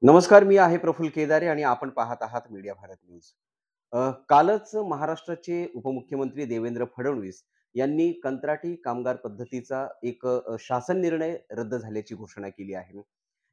नमस्कार, मी आहे प्रफुल्ल केदारे आणि आपण पाहत आहात मीडिया भारत न्यूज. कालच महाराष्ट्राचे उपमुख्यमंत्री देवेंद्र फडणवीस यांनी कंत्राटी कामगार पद्धतीचा एक शासन निर्णय रद्द झाल्याची घोषणा केली आहे.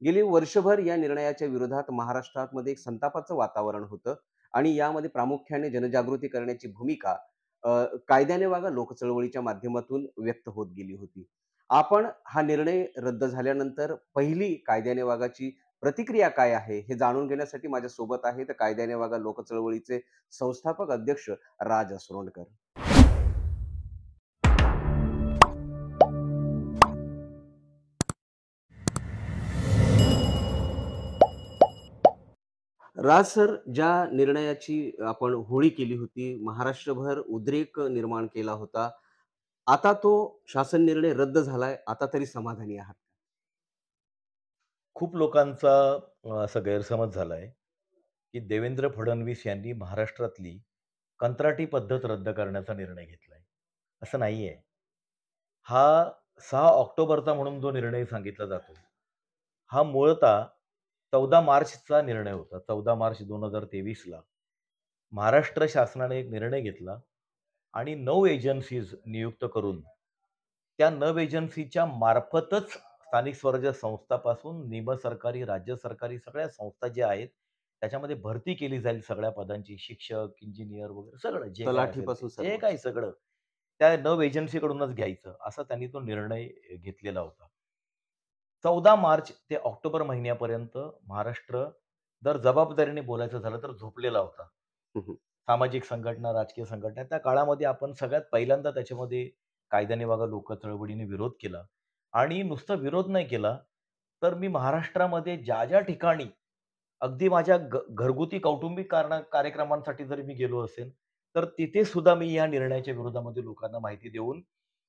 गेली वर्षभर या निर्णयाच्या विरोधात महाराष्ट्रामध्ये एक संतापाचं वातावरण होतं आणि यामध्ये प्रामुख्याने जनजागृती करण्याची भूमिका अ, कायद्याने वागा लोकचळवळीच्या माध्यमातून व्यक्त होत गेली होती. आपण हा निर्णय रद्द झाल्यानंतर पहिली कायद्याने वागाची प्रतिक्रिया काय आहे, हे जाणून घेण्यासाठी माझ्यासोबत आहेत कायद्याने वागा लोकचळवळीचे संस्थापक अध्यक्ष राज असरोणकर. राज सर, ज्या निर्णयाची आपण होळी केली होती, महाराष्ट्रभर उद्रेक निर्माण केला होता. आता तो शासन निर्णय रद्द झालाय. आता तरी समाधानी आहात? खूप लोकांचा असा गैरसमज झालाय, की देवेंद्र फडणवीस यांनी महाराष्ट्रातली कंत्राटी पद्धत रद्द करण्याचा निर्णय घेतलाय. असं नाहीये. हा 6 ऑक्टोबरचा म्हणून जो निर्णय सांगितला जातो, हा मूळतः 14 मार्चचा निर्णय होता. 14 मार्च 2023ला महाराष्ट्र शासनाने एक निर्णय घेतला आणि 9 एजन्सीज नियुक्त करून, त्या 9 एजन्सीच्या मार्फतच स्थानिक स्वराज्य संस्थापासून निमसरकारी, राज्य सरकारी सगळ्या संस्था ज्या आहेत, त्याच्यामध्ये भरती केली जाईल सगळ्या पदांची. शिक्षक, इंजिनिअर वगैरे सगळं जे काय असेल ते, तलाठीपासून जे सर्व. काही सगळं त्या 9 एजन्सीकडूनच घ्यायचं, असा त्यांनी तो निर्णय घेतलेला होता. 14 मार्च ते ऑक्टोबर महिन्यापर्यंत महाराष्ट्र जर जबाबदारीने बोलायचं झालं तर झोपलेला होता. हं, हं. सामाजिक संघटना, राजकीय संघटना त्या काळामध्ये आपण सगळ्यात पहिल्यांदा त्याच्यामध्ये कायद्याने वागा लोक चळवळीने विरोध केला आणि नुसता विरोध नाही केला, तर मी महाराष्ट्रामध्ये ज्या ठिकाणी अगदी माझ्या घरगुती कौटुंबिक कार्यक्रमांसाठी जरी मी गेलो असेल, तर तिथे सुद्धा मी या निर्णयाच्या विरोधामध्ये लोकांना माहिती देऊन,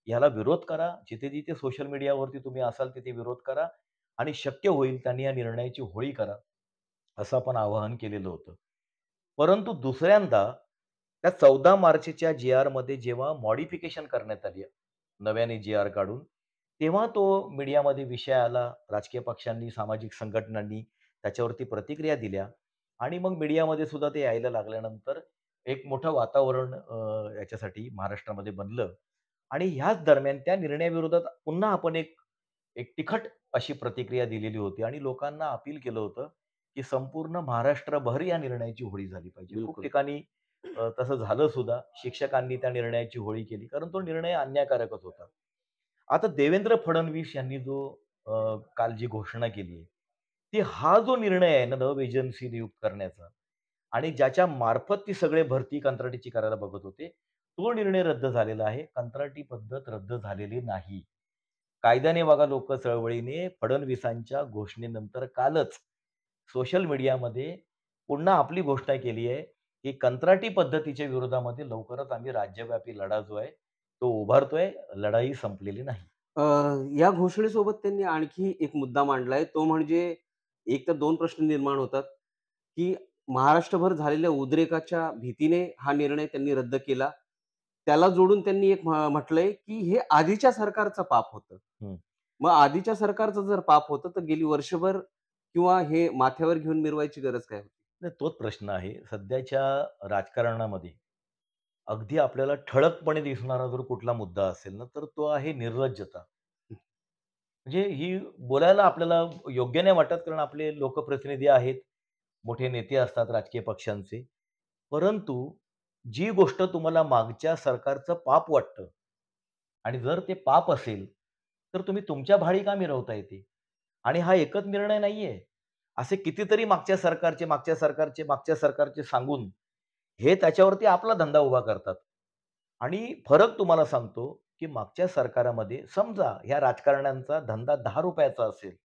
याला विरोध करा. जिथे-जिथे सोशल मीडियावरती तुम्ही असाल तिथे विरोध करा आणि शक्य होईल त्यांनी या निर्णयाची होळी करा, असं आपण आवाहन केलेलं होतं. परंतु दुसऱ्यांदा त्या 14 मार्चच्या जी-आरमध्ये जेव्हा मॉडिफिकेशन करण्यात आली, नव्याने जी-आर काढून, तेव्हा तो मीडियामध्ये विषय आला. राजकीय पक्षांनी, सामाजिक संघटनांनी त्याच्यावरती प्रतिक्रिया दिल्या आणि मग मीडियामध्ये सुद्धा ते यायला लागल्यानंतर एक मोठं वातावरण याच्यासाठी महाराष्ट्रामध्ये बनलं आणि ह्याच दरम्यान त्या निर्णयाविरोधात पुन्हा आपण एक एक तिखट अशी प्रतिक्रिया दिलेली होती आणि लोकांना अपील केलं होतं, की संपूर्ण महाराष्ट्रभर या निर्णयाची होळी झाली पाहिजे. खूप बिलकुल. ठिकाणी तसं झालं सुद्धा. शिक्षकांनी त्या निर्णयाची होळी केली. कारण तो निर्णय अन्यायकारकच होता. आता देवेंद्र फडणवीस यांनी जो काल जी घोषणा केली आहे, ती हा जो निर्णय आहे ना, नव एजन्सी नियुक्त करण्याचा आणि ज्याच्या मार्फत ती सगळे भरती कंत्राटीची करायला बघत होते, तो निर्णय रद्द झालेला आहे. कंत्राटी पद्धत रद्द झालेली नाही. कायद्याने वागा लोक चळवळीने फडणवीसांच्या घोषणेनंतर कालच सोशल मीडियामध्ये पुन्हा आपली घोषणा केली आहे, की कंत्राटी पद्धतीच्या विरोधामध्ये लवकरच आम्ही राज्यव्यापी लढा जो आहे, तो उभारतोय. लढाई संपलेली नाही. अ, या घोषणेसोबत त्यांनी आणखी एक मुद्दा मांडलाय. तो म्हणजे एक तर 2 प्रश्न निर्माण होतात, की महाराष्ट्रभर झालेल्या उद्रेकाच्या भीतीने हा निर्णय त्यांनी रद्द केला. त्याला जोडून त्यांनी एक म्हटलंय, की हे आधीच्या सरकारचं पाप होतं. हं. मग आधीच्या सरकारचं जर पाप होतं, तर गेली वर्षभर किंवा हे माथ्यावर घेऊन मिरवायची गरज काय होती? नाही तोच प्रश्न आहे. सध्याच्या राजकारणामध्ये अगदी आपल्याला ठळकपणे दिसणारा जर कुठला मुद्दा असेल ना, तर तो आहे निर्लज्जता. म्हणजे ही बोलायला आपल्याला योग्य नाही वाटत, कारण आपले लोकप्रतिनिधी आहेत, मोठे नेते असतात राजकीय पक्षांचे. परंतु जी गोष्ट तुम्हाला मागच्या सरकारचं पाप वाटतं आणि जर ते पाप असेल, तर तुम्ही तुमच्या भाळी का मिरवताय ते? आणि हा एकच निर्णय नाहीये. असे कितीतरी मागच्या सरकारचे, मागच्या सरकारचे, मागच्या सरकारचे सांगून हे त्याच्यावरती आपला धंदा उभा करतात. आणि फरक तुम्हाला सांगतो, की मागच्या सरकारामध्ये समजा ह्या राजकारण्यांचा धंदा ₹10 चा असेल,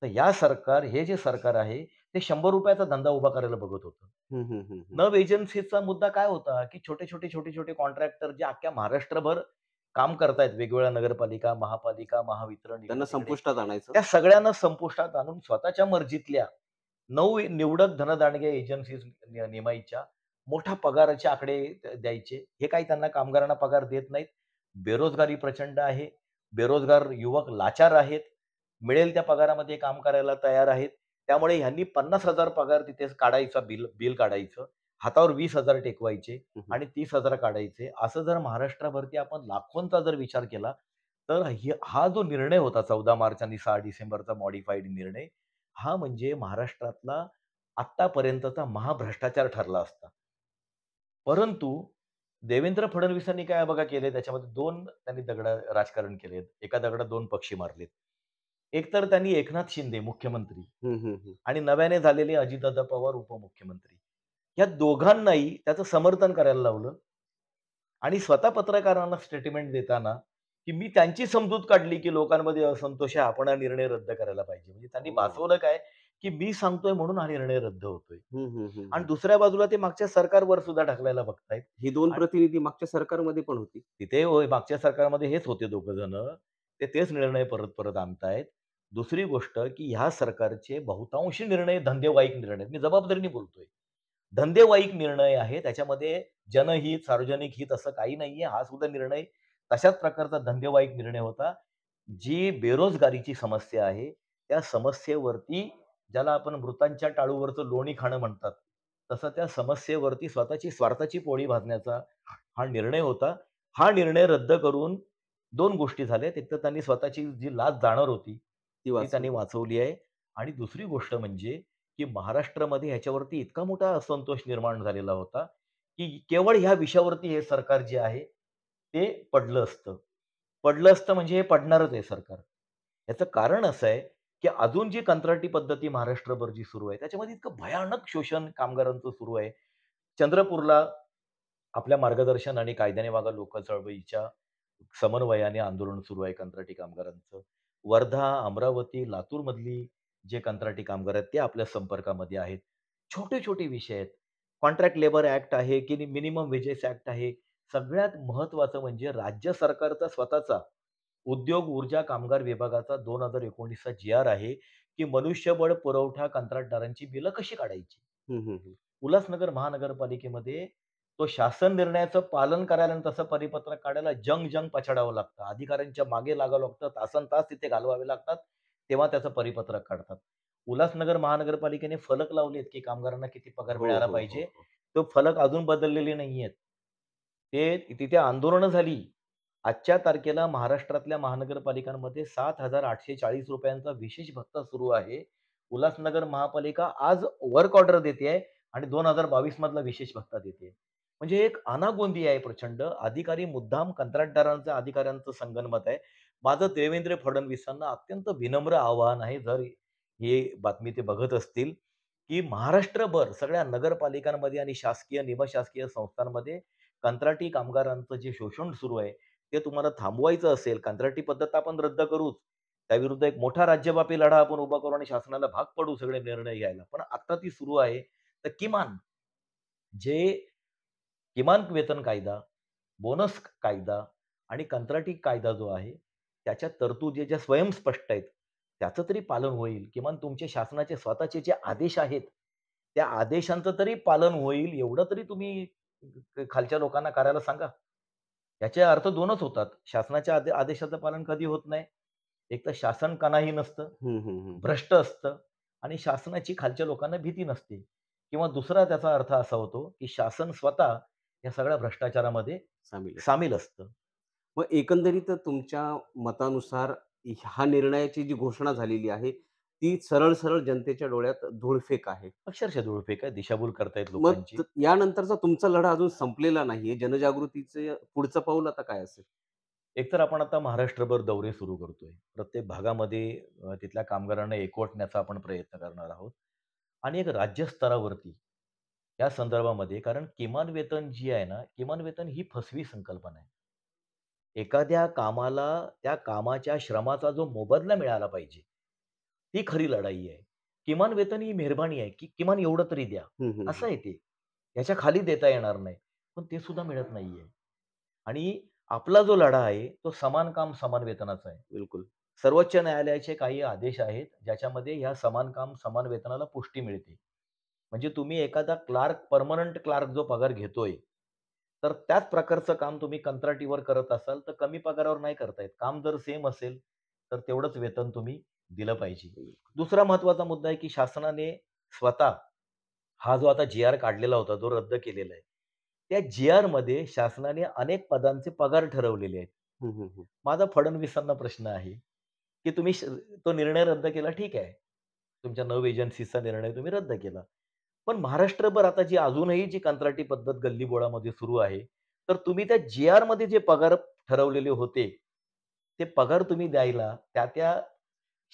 तर हे जे सरकार आहे, ते ₹100 चा धंदा उभा करायला बघत होतं. हं, हं, हं, हं. नव एजन्सीचा मुद्दा काय होता, की छोटे-छोटे कॉन्ट्रॅक्टर जे अख्ख्या महाराष्ट्रभर काम करतायत, वेगवेगळ्या नगरपालिका, महापालिका, महावितरण त्यांना इकडे-तिकडे. संपुष्टात आणायचं. त्या सगळ्यांना संपुष्टात आणून स्वतःच्या मर्जीतल्या 9 निवडक धनदांडग्या एजन्सीज नेमायच्या. मोठ्या पगाराचे आकडे द्यायचे. हे काही त्यांना कामगारांना पगार देत नाहीत. बेरोजगारी प्रचंड आहे. बेरोजगार युवक लाचार आहेत. मिळेल त्या पगारामध्ये काम करायला तयार आहेत. त्यामुळे ह्यांनी 50,000 पगार तिथे काढायचा, बिल बिल काढायचं. हातावर 20,000 टेकवायचे हं, हं. आणि 30,000 काढायचे. असं जर महाराष्ट्रावरती आपण लाखोंचा जर विचार केला, तर हा जो निर्णय होता 14 मार्च आणि 6 डिसेंबरचा मॉडिफाईड निर्णय, हा म्हणजे महाराष्ट्रातला आत्तापर्यंतचा महाभ्रष्टाचार ठरला असता. परंतु देवेंद्र फडणवीसांनी काय बघा केले, त्याच्यामध्ये 2 त्यांनी राजकारण केलेत. एका दगडात 2 पक्षी मारलेत. एक तर त्यांनी एकनाथ शिंदे मुख्यमंत्री हं, हं, हं. आणि नव्याने झालेले अजितदादा पवार उपमुख्यमंत्री. या दोघांनाही त्याचं समर्थन करायला लावलं आणि स्वतः पत्रकारांना स्टेटमेंट देताना, की मी त्यांची समजूत काढली, की लोकांमध्ये असंतोष आहे, आपण हा निर्णय रद्द करायला पाहिजे. म्हणजे त्यांनी ओह! भासवलं काय, की मी सांगतोय म्हणून हा निर्णय रद्द होतोय. हं, हं, हं, आणि हं. दुसऱ्या बाजूला ते मागच्या सरकारवर सुद्धा ढकलायला बघतायत. ही 2 आणि प्रतिनिधी मागच्या सरकारमध्ये पण होती. तिथे मागच्या सरकारमध्ये हेच होते दोघं जण. ते तेच निर्णय परत-परत आणतायत. दुसरी गोष्ट, की ह्या सरकारचे बहुतांशी निर्णय धंदेवाईक निर्णय आहेत. मी जबाबदारीने बोलतोय. धंदेवाईक निर्णय आहे. त्याच्यामध्ये जनहित, सार्वजनिक हित असं काही नाहीये. हा सुद्धा निर्णय तशाच प्रकारचा धंदेवाईक निर्णय होता. जी बेरोजगारीची समस्या आहे, त्या समस्येवरती ज्याला आपण मृतांच्या टाळूवरचं लोणी खाणं म्हणतात, तसं त्या समस्येवरती स्वतःची स्वार्थाची पोळी भाजण्याचा हा निर्णय होता. हा निर्णय रद्द करून 2 गोष्टी झाल्यात. एक तर त्यांनी स्वतःची जी लाज जाणार होती, ती ती त्यांनी वाचवली. वाचवली आहे आणि दुसरी गोष्ट म्हणजे, की महाराष्ट्रामध्ये ह्याच्यावरती इतका मोठा असंतोष निर्माण झालेला होता, की केवळ ह्या विषयावरती हे सरकार जे आहे, ते पडलं असतं. पडलं असतं म्हणजे हे पडणारच आहे सरकार. याचं कारण असं आहे, की अजून जी कंत्राटी पद्धती महाराष्ट्रभर जी सुरू आहे, त्याच्यामध्ये इतकं भयानक शोषण कामगारांचं सुरू आहे. चंद्रपूरला आपल्या मार्गदर्शन आणि कायद्याने वागा लोक चळवळीच्या समन्वयाने आंदोलन सुरू आहे कंत्राटी कामगारांचं. वर्धा, अमरावती, लातूरमधली जे कंत्राटी कामगार आहेत, ते आपल्या संपर्कामध्ये आहेत. छोटे-छोटे विषय आहेत. कॉन्ट्रॅक्ट लेबर ॲक्ट आहे, की मिनिमम वेजेस ॲक्ट आहे. सगळ्यात महत्त्वाचं म्हणजे राज्य सरकारचा स्वतःचा उद्योग ऊर्जा कामगार विभागाचा 2019 चा जी-आर आहे, की मनुष्यबळ पुरवठा कंत्राटदारांची बिलं कशी काढायची. हं, हं, हं. उल्हासनगर महानगरपालिकेमध्ये तो शासन निर्णयाचं पालन करायला आणि तसं परिपत्रक काढायला जंग-जंग पछाडावं लागतं. अधिकाऱ्यांच्या मागे लागावं लागतं. तासंतास तिथे घालवावे लागतात. तेव्हा त्याचं परिपत्रक काढतात. उल्हासनगर महानगरपालिकेने फलक लावलेत, की कामगारांना किती पगार हो, मिळायला हो, हो, पाहिजे. हो. तो फलक अजून बदललेले नाहीयेत. ते तिथे आंदोलनं झाली. आजच्या तारखेला महाराष्ट्रातल्या महानगरपालिकांमध्ये ₹7,840 चा विशेष भत्ता सुरू आहे. उल्हासनगर महापालिका आज वर्क ऑर्डर देतेय आणि 2022 मधला विशेष भत्ता देते. म्हणजे एक अनागोंदी आहे प्रचंड. अधिकारी मुद्दाम कंत्राटदारांचं, अधिकाऱ्यांचं संगनमत आहे. माझं देवेंद्र फडणवीसांना अत्यंत विनम्र आवाहन आहे, जर हे बातमी ते बघत असतील, की महाराष्ट्रभर सगळ्या नगरपालिकांमध्ये आणि शासकीय, निमशासकीय संस्थांमध्ये कंत्राटी कामगारांचं जे शोषण सुरू आहे, ते तुम्हाला थांबवायचं असेल, कंत्राटी पद्धत आपण रद्द करूच. त्याविरुद्ध एक मोठा राज्यव्यापी लढा आपण उभा करू आणि शासनाला भाग पडू सगळे निर्णय घ्यायला. पण आता ती सुरू आहे. तर किमान जे किमान वेतन कायदा, बोनस कायदा आणि कंत्राटी कायदा जो आहे, त्याच्या तरतुदी ज्या स्वयंस्पष्ट आहेत, त्याचं तरी पालन होईल. किमान तुमचे शासनाचे स्वतःचे जे आदेश आहेत, त्या आदेशांचं तरी पालन होईल, एवढं तरी तुम्ही खालच्या लोकांना करायला सांगा. याचे अर्थ 2च होतात. शासनाच्या आदेशाचं पालन कधी होत नाही. एक तर शासन कनाही नसतं, हं, हं, हं. भ्रष्ट असतं आणि शासनाची खालच्या लोकांना भीती नसते किंवा दुसरा त्याचा अर्थ असा होतो, की शासन स्वतः या सगळ्या भ्रष्टाचारामध्ये सामील आहे. सामील असतं. मग एकंदरीत तुमच्या मतानुसार ह्या निर्णयाची जी घोषणा झालेली आहे, ती सरळ-सरळ जनतेच्या डोळ्यात धूळफेक आहे. अक्षरशः धूळफेक आहे, दिशाभूल करतायत मग लोकांची. यानंतरचा तुमचा लढा अजून संपलेला नाहीये. जनजागृतीचं पुढचं पाऊल आता काय असेल? एकतर आपण आता महाराष्ट्रभर दौरे सुरू करतोय. प्रत्येक भागामध्ये तिथल्या कामगारांना एकवटण्याचा आपण प्रयत्न करणार आहोत आणि एक राज्य स्तरावरती या संदर्भामध्ये कारण किमान वेतन जी आहे ना, किमान वेतन ही फसवी संकल्पना आहे. एखाद्या कामाला त्या कामाच्या श्रमाचा जो मोबदला मिळाला पाहिजे, ती खरी लढाई आहे. किमान वेतन ही मेहरबानी आहे, की किमान एवढं तरी द्या. हं, हं, असं हं. आहे ते. याच्या खाली देता येणार नाही. पण ते सुद्धा मिळत नाहीये. आणि आपला जो लढा आहे, तो समान काम समान वेतनाचा आहे. बिलकुल. सर्वोच्च न्यायालयाचे काही आदेश आहेत, ज्याच्यामध्ये ह्या समान काम समान वेतनाला पुष्टी मिळते. म्हणजे तुम्ही एखादा क्लार्क, पर्मनंट क्लार्क जो पगार घेतोय, तर त्याच प्रकारचं काम तुम्ही कंत्राटीवर करत असाल, तर कमी पगारावर नाही करता येत. काम जर सेम असेल, तर तेवढंच वेतन तुम्ही दिलं पाहिजे. दुसरा महत्त्वाचा मुद्दा आहे, की शासनाने स्वतः हा जो आता जी-आर काढलेला होता, जो रद्द केलेला आहे. त्या जी-आरमध्ये शासनाने अनेक पदांचे पगार ठरवलेले आहेत. हं, हं, हं. माझा फडणवीसांना प्रश्न आहे, की तुम्ही तो निर्णय रद्द केला ठीक आहे. तुमच्या नव एजन्सीचा निर्णय तुम्ही रद्द केला. पण महाराष्ट्रभर आता जी अजूनही जी कंत्राटी पद्धत गल्लीबोळामध्ये सुरू आहे, तर तुम्ही त्या जी-आरमध्ये जे पगार ठरवलेले होते, ते पगार तुम्ही द्यायला त्या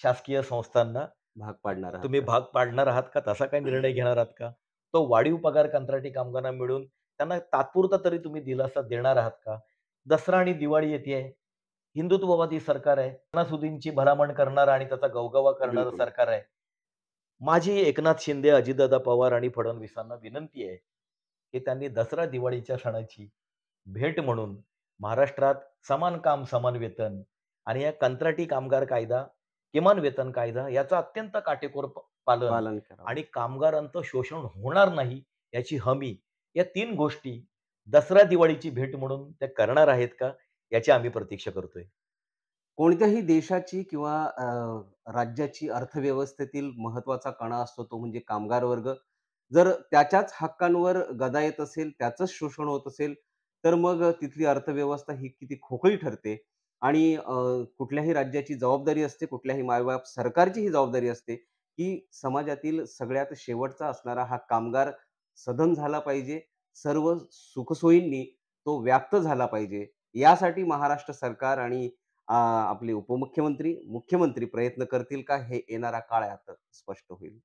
शासकीय संस्थांना भाग पाडणार आहात तुम्ही का? भाग पाडणार आहात का? तसा काही निर्णय घेणार आहात का? तो वाढीव पगार कंत्राटी कामगारांना मिळून त्यांना तात्पुरता तरी तुम्ही दिलासा देणार आहात का? दसरा आणि दिवाळी येतेय. हिंदुत्ववादी सरकार आहे. सणासुदींची भलामण करणारं आणि त्याचा गवगवा करणारं बिलकुल. सरकार आहे. माझी एकनाथ शिंदे, अजितदादा पवार आणि फडणवीसांना विनंती आहे, की त्यांनी दसरा दिवाळीच्या सणाची भेट म्हणून महाराष्ट्रात समान काम समान वेतन आणि या कंत्राटी कामगार कायदा, किमान वेतन कायदा याचं अत्यंत काटेकोर पालन पालन करावं. आणि कामगारांचं शोषण होणार नाही याची हमी, या 3 गोष्टी दसरा दिवाळीची भेट म्हणून त्या करणार आहेत का? याची आम्ही प्रतीक्षा करतोय. कोणत्याही देशाची किंवा राज्याची अर्थव्यवस्थेतील महत्त्वाचा कणा असतो तो म्हणजे कामगार वर्ग. जर त्याच्याच हक्कांवर गदा येत असेल, त्याचंच शोषण होत असेल, तर मग तिथली अर्थव्यवस्था ही किती खोखली ठरते आणि कुठल्याही राज्याची जबाबदारी असते, कुठल्याही मायबाप सरकारची ही जबाबदारी असते, की समाजातील सगळ्यात शेवटचा असणारा हा कामगार सधन झाला पाहिजे. सर्व सुखसोयींनी तो व्याप्त झाला पाहिजे. यासाठी महाराष्ट्र सरकार आणि आपले उपमुख्यमंत्री, मुख्यमंत्री प्रयत्न करतील का? हे येणारा काळ आता स्पष्ट होईल.